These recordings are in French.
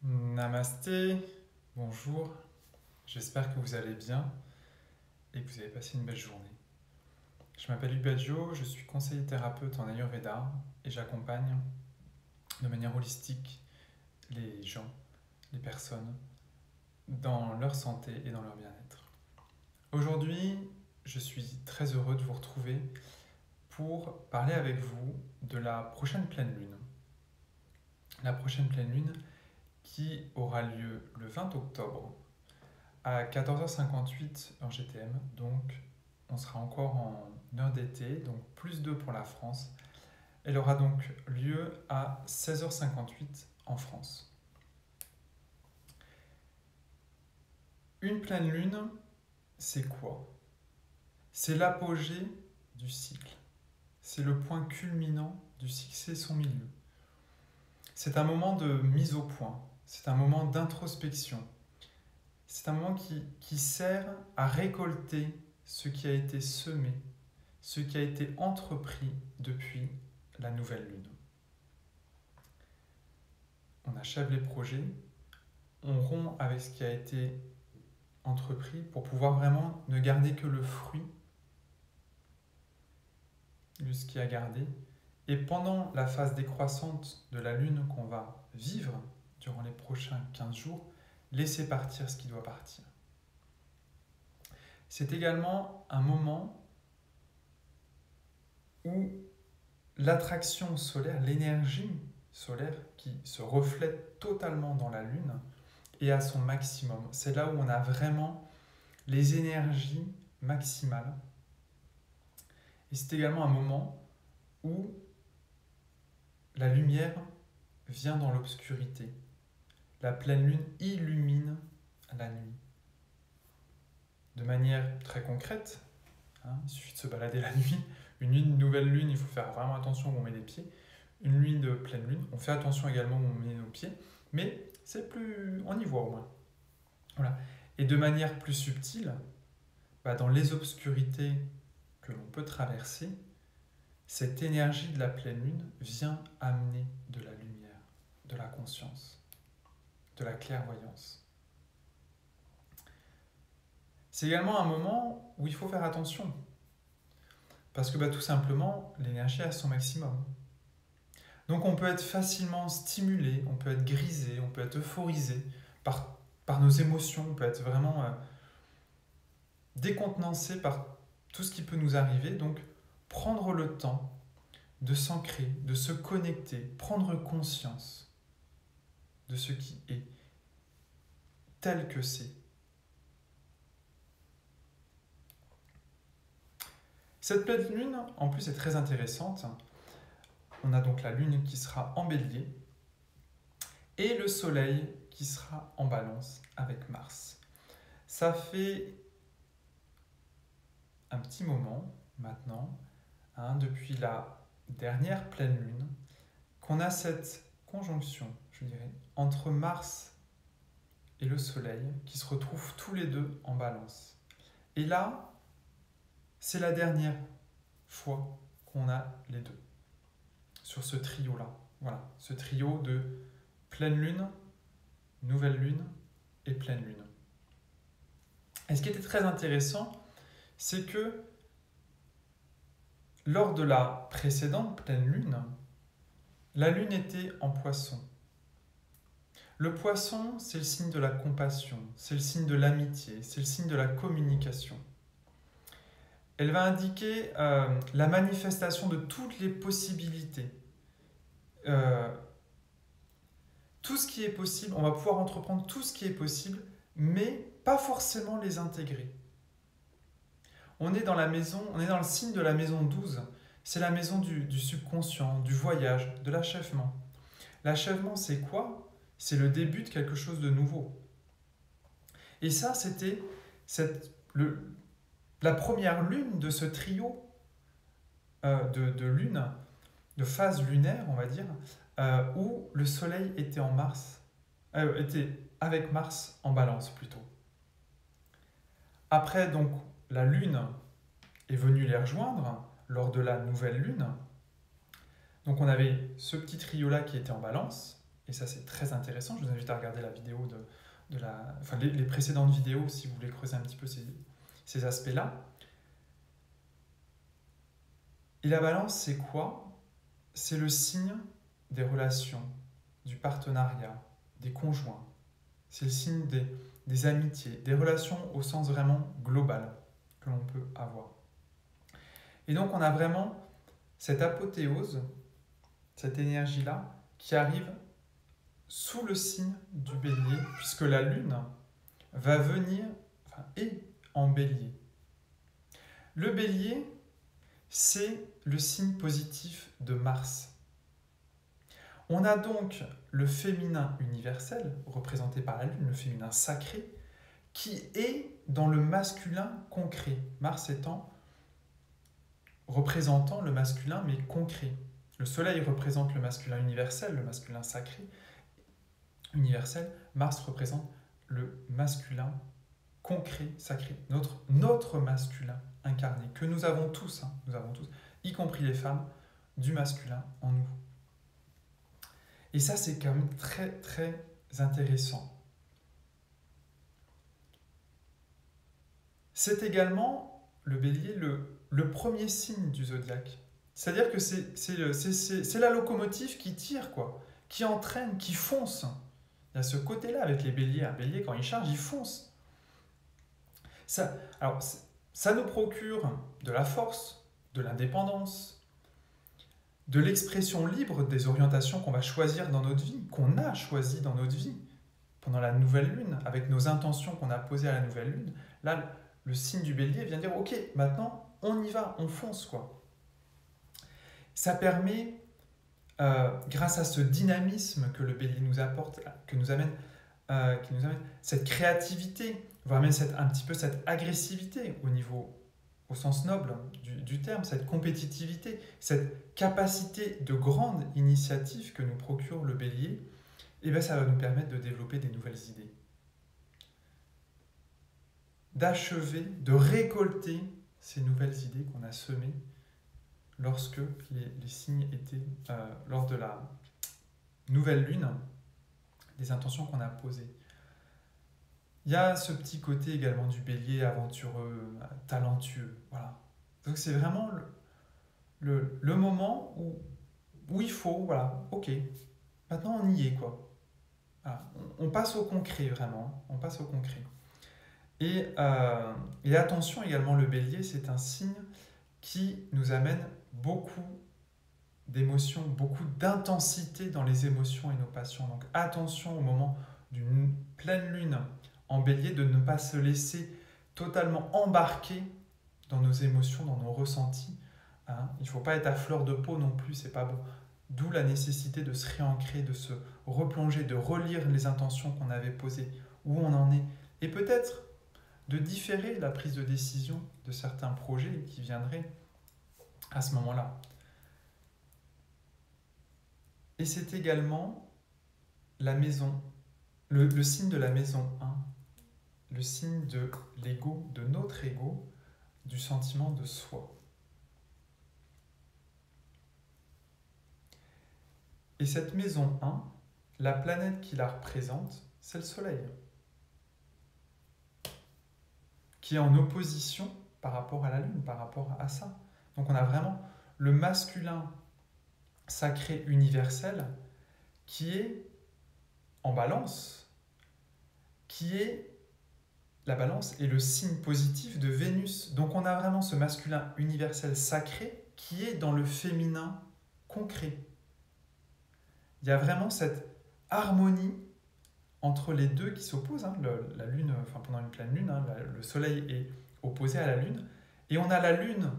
Namasté, bonjour, j'espère que vous allez bien et que vous avez passé une belle journée. Je m'appelle Ubadjo, je suis conseiller thérapeute en Ayurveda et j'accompagne de manière holistique les gens, les personnes dans leur santé et dans leur bien-être. Aujourd'hui, je suis très heureux de vous retrouver pour parler avec vous de la prochaine pleine lune. La prochaine pleine lune qui aura lieu le 20 octobre à 14h58 heure GTM, donc on sera encore en heure d'été, donc +2 pour la France. Elle aura donc lieu à 16h58 en France. Une pleine lune, c'est quoi? C'est l'apogée du cycle. C'est le point culminant du cycle, c'est son milieu. C'est un moment de mise au point, c'est un moment d'introspection. C'est un moment qui sert à récolter ce qui a été semé, ce qui a été entrepris depuis la nouvelle lune. On achève les projets, on rompt avec ce qui a été entrepris pour pouvoir vraiment ne garder que le fruit de ce qui a gardé. Et pendant la phase décroissante de la lune qu'on va vivre durant les prochains 15 jours, laisser partir ce qui doit partir. C'est également un moment où l'attraction solaire, l'énergie solaire qui se reflète totalement dans la Lune est à son maximum. C'est là où on a vraiment les énergies maximales. Et c'est également un moment où la lumière vient dans l'obscurité. La pleine Lune illumine la nuit. De manière très concrète, il suffit de se balader la nuit. Une nouvelle lune, il faut faire vraiment attention où on met les pieds. Une nuit de pleine lune, on fait attention également où on met nos pieds, mais on y voit au moins. Voilà. Et de manière plus subtile, dans les obscurités que l'on peut traverser, cette énergie de la pleine lune vient amener de la lumière, de la conscience, de la clairvoyance. C'est également un moment où il faut faire attention, parce que tout simplement, l'énergie est à son maximum. Donc on peut être facilement stimulé, on peut être grisé, on peut être euphorisé par nos émotions, on peut être vraiment décontenancé par tout ce qui peut nous arriver. Donc prendre le temps de s'ancrer, de se connecter, prendre conscience de ce qui est, tel que c'est. Cette pleine lune, en plus, est très intéressante. On a donc la lune qui sera en bélier et le soleil qui sera en balance avec Mars. Ça fait un petit moment maintenant, depuis la dernière pleine lune, qu'on a cette conjonction, je dirais, entre Mars et le soleil qui se retrouvent tous les deux en balance. Et là, c'est la dernière fois qu'on a les deux sur ce trio-là. Voilà, ce trio de pleine lune, nouvelle lune et pleine lune. Et ce qui était très intéressant, c'est que lors de la précédente pleine lune, la lune était en poisson. Le poisson, c'est le signe de la compassion, c'est le signe de l'amitié, c'est le signe de la communication. Elle va indiquer la manifestation de toutes les possibilités. Tout ce qui est possible, on va pouvoir entreprendre tout ce qui est possible, mais pas forcément les intégrer. On est dans le signe de la maison 12. C'est la maison du subconscient, du voyage, de l'achèvement. L'achèvement, c'est quoi? C'est le début de quelque chose de nouveau. Et ça, c'était la première lune de ce trio de lunes, de phases lunaires, on va dire, où le soleil était en Mars, était avec Mars en balance plutôt. Après, donc, la lune est venue les rejoindre lors de la nouvelle lune. Donc on avait ce petit trio-là qui était en balance, et ça c'est très intéressant, je vous invite à regarder la vidéo enfin, les précédentes vidéos si vous voulez creuser un petit peu ces aspects-là. Et la balance, c'est quoi? C'est le signe des relations, du partenariat, des conjoints. C'est le signe des amitiés, des relations au sens vraiment global que l'on peut avoir. Et donc on a vraiment cette apothéose, cette énergie-là, qui arrive sous le signe du bélier, puisque la lune va venir, enfin, est en bélier. Le bélier, c'est le signe positif de Mars. On a donc le féminin universel, représenté par la lune, le féminin sacré, qui est dans le masculin concret. Mars étant représentant le masculin, mais concret. Le soleil représente le masculin universel, le masculin sacré, universel. Mars représente le masculin concret, sacré, notre masculin incarné, que nous avons tous, y compris les femmes, du masculin en nous. Et ça, c'est quand même très, très intéressant. C'est également, le bélier, le premier signe du zodiaque. C'est-à-dire que c'est la locomotive qui tire, quoi, qui entraîne, qui fonce. Il y a ce côté-là avec les béliers. Un bélier, quand il charge, il fonce. Ça nous procure de la force, de l'indépendance, de l'expression libre des orientations qu'on va choisir dans notre vie, qu'on a choisies dans notre vie pendant la nouvelle lune, avec nos intentions qu'on a posées à la nouvelle lune. Là, le signe du bélier vient dire « Ok, maintenant, on y va, on fonce, quoi ». Ça permet, grâce à ce dynamisme que le bélier nous apporte, qui nous amène cette créativité, voire même un petit peu cette agressivité au sens noble du terme, cette compétitivité, cette capacité de grande initiative que nous procure le bélier, et bien ça va nous permettre de développer des nouvelles idées. D'achever, de récolter ces nouvelles idées qu'on a semées lorsque les signes étaient, lors de la nouvelle lune, des intentions qu'on a posées. Il y a ce petit côté également du bélier aventureux, talentueux. Voilà. Donc c'est vraiment le moment où il faut, voilà, ok, maintenant on y est, quoi. Voilà. On passe au concret, vraiment. On passe au concret. Et attention également, le bélier, c'est un signe qui nous amène beaucoup d'émotions, beaucoup d'intensité dans les émotions et nos passions. Donc attention au moment d'une pleine lune en bélier de ne pas se laisser totalement embarquer dans nos émotions, dans nos ressentis. Hein. Il ne faut pas être à fleur de peau non plus, c'est pas bon. D'où la nécessité de se réancrer, de se replonger, de relire les intentions qu'on avait posées, où on en est, et peut-être de différer la prise de décision de certains projets qui viendraient à ce moment-là. Et c'est également la maison, le signe de la maison 1, le signe de l'ego, de notre ego, du sentiment de soi. Et cette maison 1, la planète qui la représente, c'est le Soleil, qui est en opposition par rapport à la Lune, par rapport à ça. Donc on a vraiment le masculin sacré universel qui est en balance, qui est la balance est le signe positif de Vénus. Donc on a vraiment ce masculin universel sacré qui est dans le féminin concret. Il y a vraiment cette harmonie entre les deux qui s'opposent. Hein. La lune, enfin pendant une pleine lune, hein, le soleil est opposé à la lune. Et on a la lune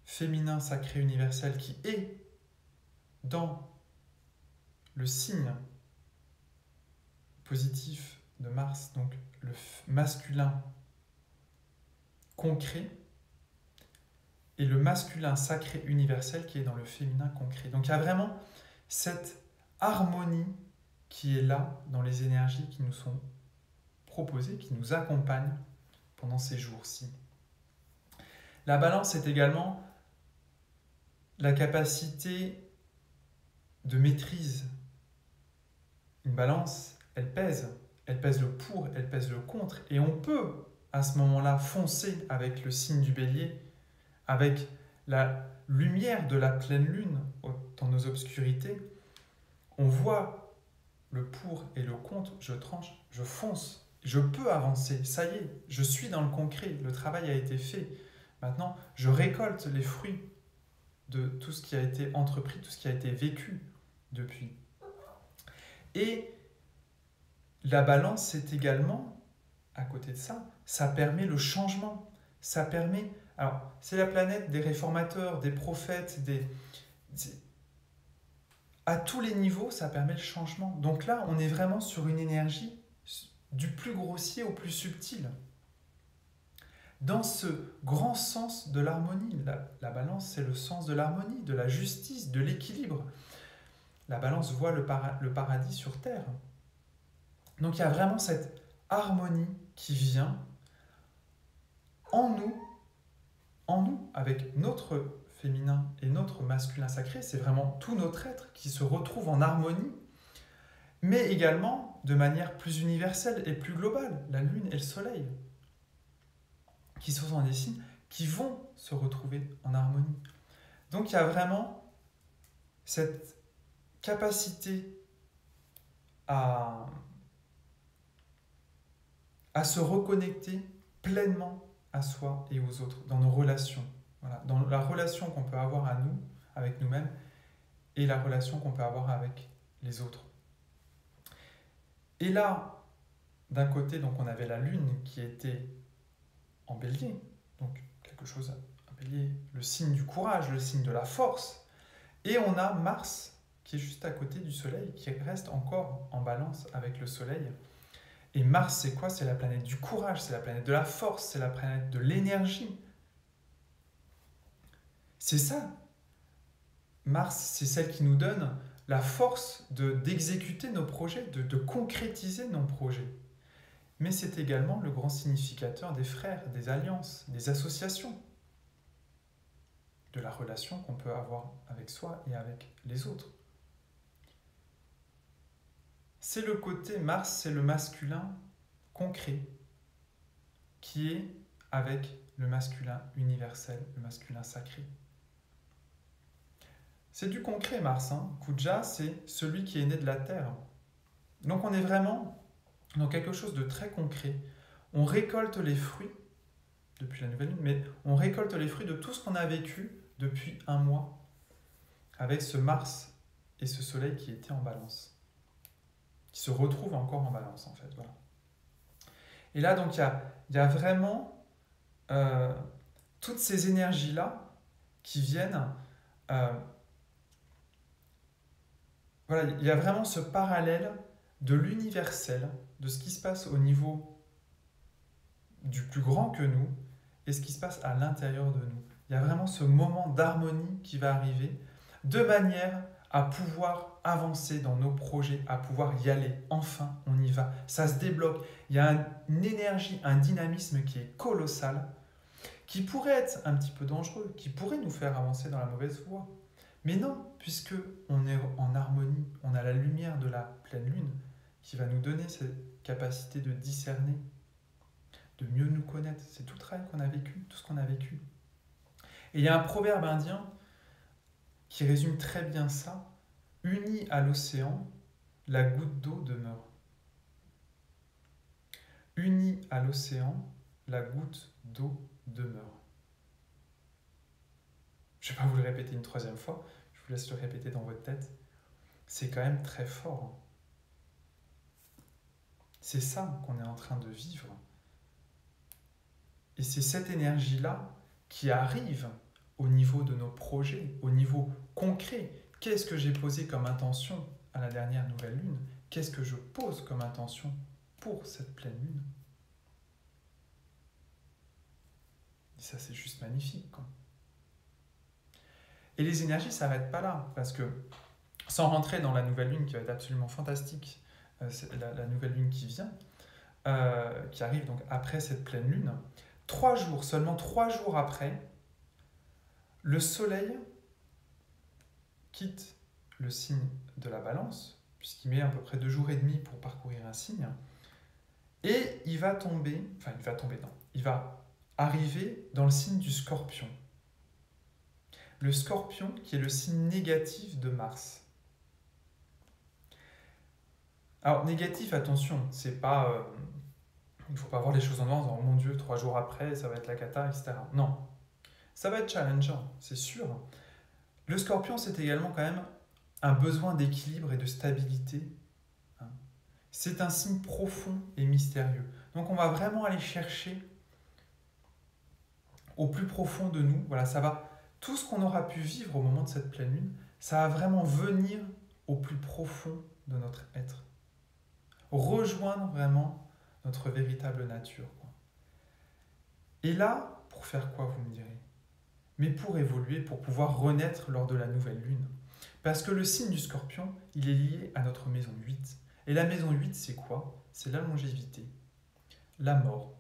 féminin sacré universel qui est dans le signe positif de Mars, donc le masculin concret, et le masculin sacré universel qui est dans le féminin concret. Donc il y a vraiment cette harmonie qui est là dans les énergies qui nous sont proposées, qui nous accompagnent pendant ces jours-ci. La balance est également la capacité de maîtrise une balance, elle pèse le pour, elle pèse le contre, et on peut à ce moment-là foncer avec le signe du bélier, avec la lumière de la pleine lune dans nos obscurités. On voit le pour et le contre, je tranche, je fonce, je peux avancer, ça y est, je suis dans le concret, le travail a été fait. Maintenant, je récolte les fruits de tout ce qui a été entrepris, tout ce qui a été vécu depuis. Et la balance, c'est également, à côté de ça, ça permet le changement. Ça permet... Alors, c'est la planète des réformateurs, des prophètes, à tous les niveaux, ça permet le changement. Donc là, on est vraiment sur une énergie du plus grossier au plus subtil. Dans ce grand sens de l'harmonie, la balance, c'est le sens de l'harmonie, de la justice, de l'équilibre. La balance voit le paradis sur terre. Donc il y a vraiment cette harmonie qui vient en nous, avec notre féminin et notre masculin sacré. C'est vraiment tout notre être qui se retrouve en harmonie, mais également de manière plus universelle et plus globale. La lune et le soleil, qui sont des signes qui vont se retrouver en harmonie. Donc il y a vraiment cette capacité à se reconnecter pleinement à soi et aux autres, dans nos relations. Voilà, dans la relation qu'on peut avoir à nous, avec nous-mêmes, et la relation qu'on peut avoir avec les autres. Et là, d'un côté, donc, on avait la lune qui était en bélier, donc quelque chose, un bélier, le signe du courage, le signe de la force. Et on a Mars qui est juste à côté du soleil, qui reste encore en balance avec le soleil. Et Mars, c'est quoi? C'est la planète du courage, c'est la planète de la force, c'est la planète de l'énergie. C'est ça. Mars, c'est celle qui nous donne la force d'exécuter nos projets, de concrétiser nos projets. Mais c'est également le grand significateur des frères, des alliances, des associations, de la relation qu'on peut avoir avec soi et avec les autres. C'est le côté Mars, c'est le masculin concret, qui est avec le masculin universel, le masculin sacré. C'est du concret Mars, hein. Kuja, c'est celui qui est né de la Terre. Donc on est vraiment dans quelque chose de très concret. On récolte les fruits, depuis la nouvelle lune, mais on récolte les fruits de tout ce qu'on a vécu depuis un mois, avec ce Mars et ce Soleil qui étaient en balance, qui se retrouvent encore en balance en fait. Voilà. Et là, donc, il y a vraiment toutes ces énergies-là qui viennent... voilà, il y a vraiment ce parallèle de l'universel, de ce qui se passe au niveau du plus grand que nous et ce qui se passe à l'intérieur de nous. Il y a vraiment ce moment d'harmonie qui va arriver de manière à pouvoir avancer dans nos projets, à pouvoir y aller. Enfin, on y va. Ça se débloque. Il y a une énergie, un dynamisme qui est colossal, qui pourrait être un petit peu dangereux, qui pourrait nous faire avancer dans la mauvaise voie. Mais non, puisque on est en harmonie, on a la lumière de la pleine lune qui va nous donner cette capacité de discerner, de mieux nous connaître. C'est tout le travail qu'on a vécu, tout ce qu'on a vécu. Et il y a un proverbe indien qui résume très bien ça. Unie à l'océan, la goutte d'eau demeure. Unie à l'océan, la goutte d'eau demeure. Je ne vais pas vous le répéter une troisième fois, je vous laisse le répéter dans votre tête. C'est quand même très fort. C'est ça qu'on est en train de vivre. Et c'est cette énergie-là qui arrive au niveau de nos projets, au niveau concret. Qu'est-ce que j'ai posé comme intention à la dernière nouvelle lune? Qu'est-ce que je pose comme intention pour cette pleine lune? Et ça, c'est juste magnifique, quoi. Et les énergies ne s'arrêtent pas là, parce que sans rentrer dans la nouvelle lune qui va être absolument fantastique, c'est la nouvelle lune qui vient, qui arrive donc après cette pleine lune, seulement 3 jours après, le soleil quitte le signe de la balance, puisqu'il met à peu près 2 jours et demi pour parcourir un signe. Et il va tomber, non, il va arriver dans le signe du Scorpion. Le Scorpion qui est le signe négatif de Mars. Alors, négatif, attention, c'est pas... il ne faut pas voir les choses en noir en disant oh mon Dieu, 3 jours après, ça va être la cata, etc. Non, ça va être challengeant, c'est sûr. Le Scorpion, c'est également quand même un besoin d'équilibre et de stabilité. C'est un signe profond et mystérieux. Donc on va vraiment aller chercher au plus profond de nous. Voilà, ça va. Tout ce qu'on aura pu vivre au moment de cette pleine lune, ça va vraiment venir au plus profond de notre être. Rejoindre vraiment notre véritable nature. Et là, pour faire quoi, vous me direz? Mais pour évoluer, pour pouvoir renaître lors de la nouvelle lune. Parce que le signe du Scorpion, il est lié à notre maison 8. Et la maison 8, c'est quoi? C'est la longévité, la mort,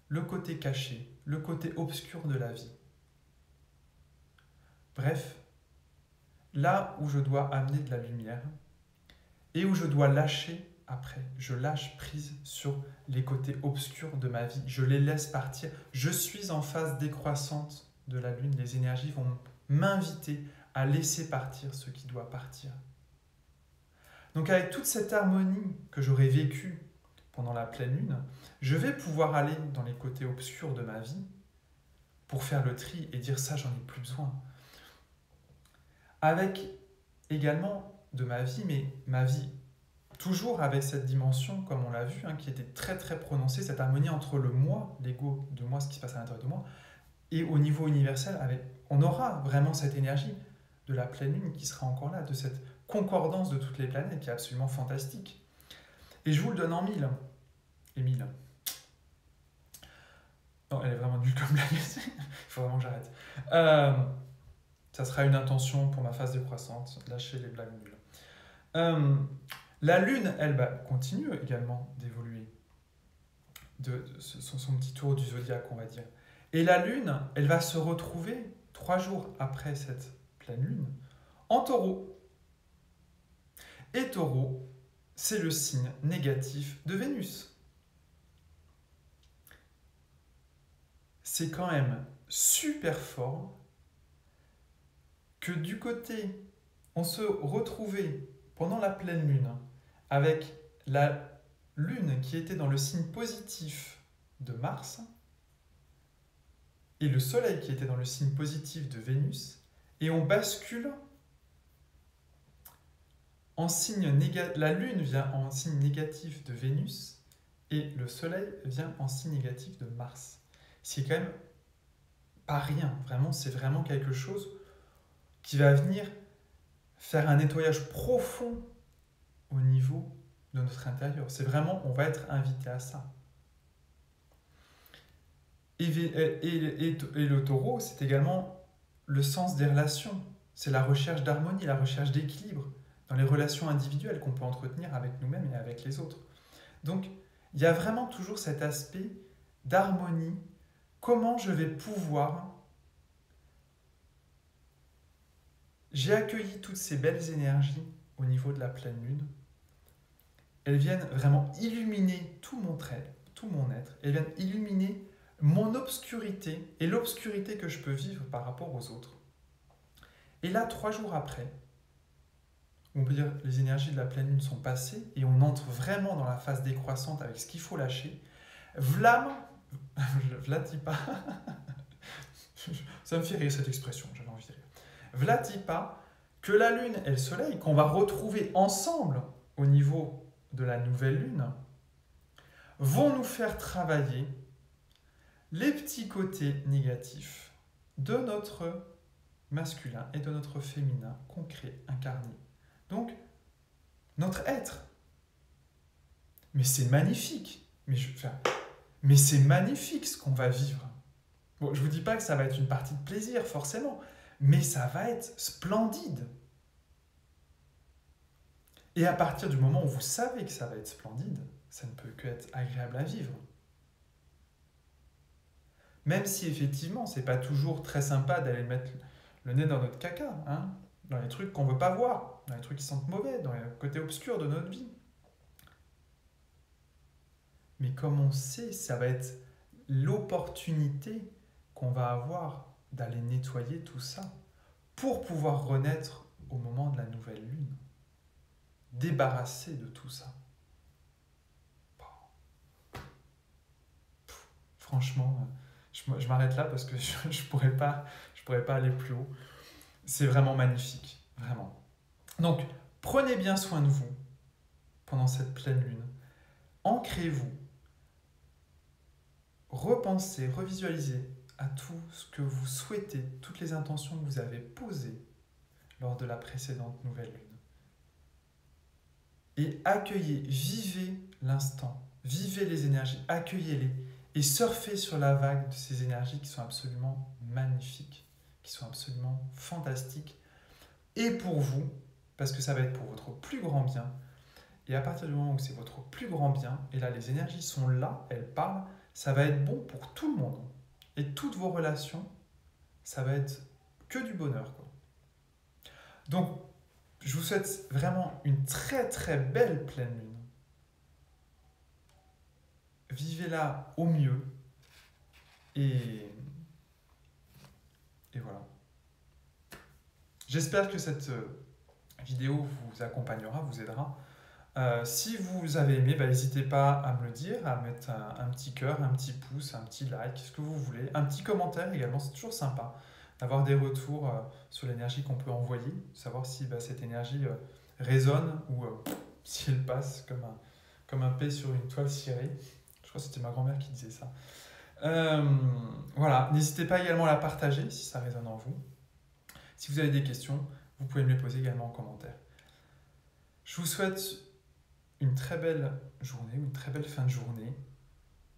le côté caché, le côté obscur de la vie. Bref, là où je dois amener de la lumière et où je dois lâcher après. Je lâche prise sur les côtés obscurs de ma vie. Je les laisse partir. Je suis en phase décroissante de la lune. Les énergies vont m'inviter à laisser partir ce qui doit partir. Donc avec toute cette harmonie que j'aurai vécue pendant la pleine lune, je vais pouvoir aller dans les côtés obscurs de ma vie pour faire le tri et dire ça, j'en ai plus besoin. Avec également de ma vie, mais ma vie toujours avec cette dimension, comme on l'a vu, qui était très très prononcée, cette harmonie entre le moi, l'ego de moi, ce qui se passe à l'intérieur de moi, et au niveau universel, on aura vraiment cette énergie de la pleine lune qui sera encore là, de cette concordance de toutes les planètes qui est absolument fantastique. Et je vous le donne en 1000. Et 1000. Non, elle est vraiment nulle comme blague. Il faut vraiment que j'arrête. Ça sera une intention pour ma phase décroissante. Lâchez les blagues nulles. La lune, elle, continue également d'évoluer. Son petit tour du zodiaque, on va dire. Et la lune, elle va se retrouver 3 jours après cette pleine lune en taureau. Et taureau, c'est le signe négatif de Vénus. C'est quand même super fort que du côté, on se retrouvait pendant la pleine lune avec la lune qui était dans le signe positif de Mars et le soleil qui était dans le signe positif de Vénus, et on bascule en signe négatif. La lune vient en signe négatif de Vénus et le soleil vient en signe négatif de Mars. C'est quand même pas rien, vraiment, c'est vraiment quelque chose qui va venir faire un nettoyage profond au niveau de notre intérieur. C'est vraiment, on va être invité à ça. Et le taureau, c'est également le sens des relations. C'est la recherche d'harmonie, la recherche d'équilibre dans les relations individuelles qu'on peut entretenir avec nous-mêmes et avec les autres. Donc, il y a vraiment toujours cet aspect d'harmonie. Comment je vais pouvoir... J'ai accueilli toutes ces belles énergies au niveau de la pleine lune. Elles viennent vraiment illuminer tout mon être. Elles viennent illuminer mon obscurité et l'obscurité que je peux vivre par rapport aux autres. Et là, 3 jours après, on peut dire que les énergies de la pleine lune sont passées et on entre vraiment dans la phase décroissante avec ce qu'il faut lâcher. Vlatipa, ça me fait rire cette expression, j'avais envie de rire. Vlatipa, que la lune et le soleil, qu'on va retrouver ensemble au niveau de la nouvelle lune, vont nous faire travailler les petits côtés négatifs de notre masculin et de notre féminin concret, incarné. Donc, notre être. Mais c'est magnifique. Mais c'est magnifique ce qu'on va vivre. Bon, je ne vous dis pas que ça va être une partie de plaisir, forcément, mais ça va être splendide. Et à partir du moment où vous savez que ça va être splendide, ça ne peut que être agréable à vivre. Même si effectivement, c'est pas toujours très sympa d'aller mettre le nez dans notre caca. dans les trucs qu'on ne veut pas voir, dans les trucs qui sentent mauvais, dans les côtés obscurs de notre vie. Mais comme on sait, ça va être l'opportunité qu'on va avoir d'aller nettoyer tout ça pour pouvoir renaître au moment de la nouvelle lune, débarrasser de tout ça. Franchement, je m'arrête là parce que je ne pourrais pas aller plus haut. C'est vraiment magnifique, vraiment. Donc, prenez bien soin de vous pendant cette pleine lune. Ancrez-vous, repensez, revisualisez à tout ce que vous souhaitez, toutes les intentions que vous avez posées lors de la précédente nouvelle lune. Et accueillez, vivez l'instant, vivez les énergies, accueillez-les et surfez sur la vague de ces énergies qui sont absolument magnifiques, qui sont absolument fantastiques, et pour vous, parce que ça va être pour votre plus grand bien. Et à partir du moment où c'est votre plus grand bien, et là les énergies sont là, elles parlent, ça va être bon pour tout le monde. Et toutes vos relations, ça va être que du bonheur, quoi. Donc, je vous souhaite vraiment une très très belle pleine lune. Vivez-la au mieux. Et voilà. J'espère que cette vidéo vous accompagnera, vous aidera. Si vous avez aimé, n'hésitez pas à me le dire, à mettre un petit cœur, un petit pouce, un petit like, ce que vous voulez. Un petit commentaire également, c'est toujours sympa d'avoir des retours sur l'énergie qu'on peut envoyer, savoir si cette énergie résonne ou si elle passe comme un P sur une toile cirée. Je crois que c'était ma grand-mère qui disait ça. Voilà, n'hésitez pas également à la partager si ça résonne en vous. Si vous avez des questions, vous pouvez me les poser également en commentaire. Je vous souhaite une très belle journée, une très belle fin de journée.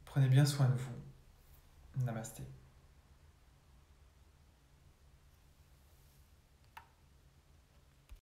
Prenez bien soin de vous. Namasté.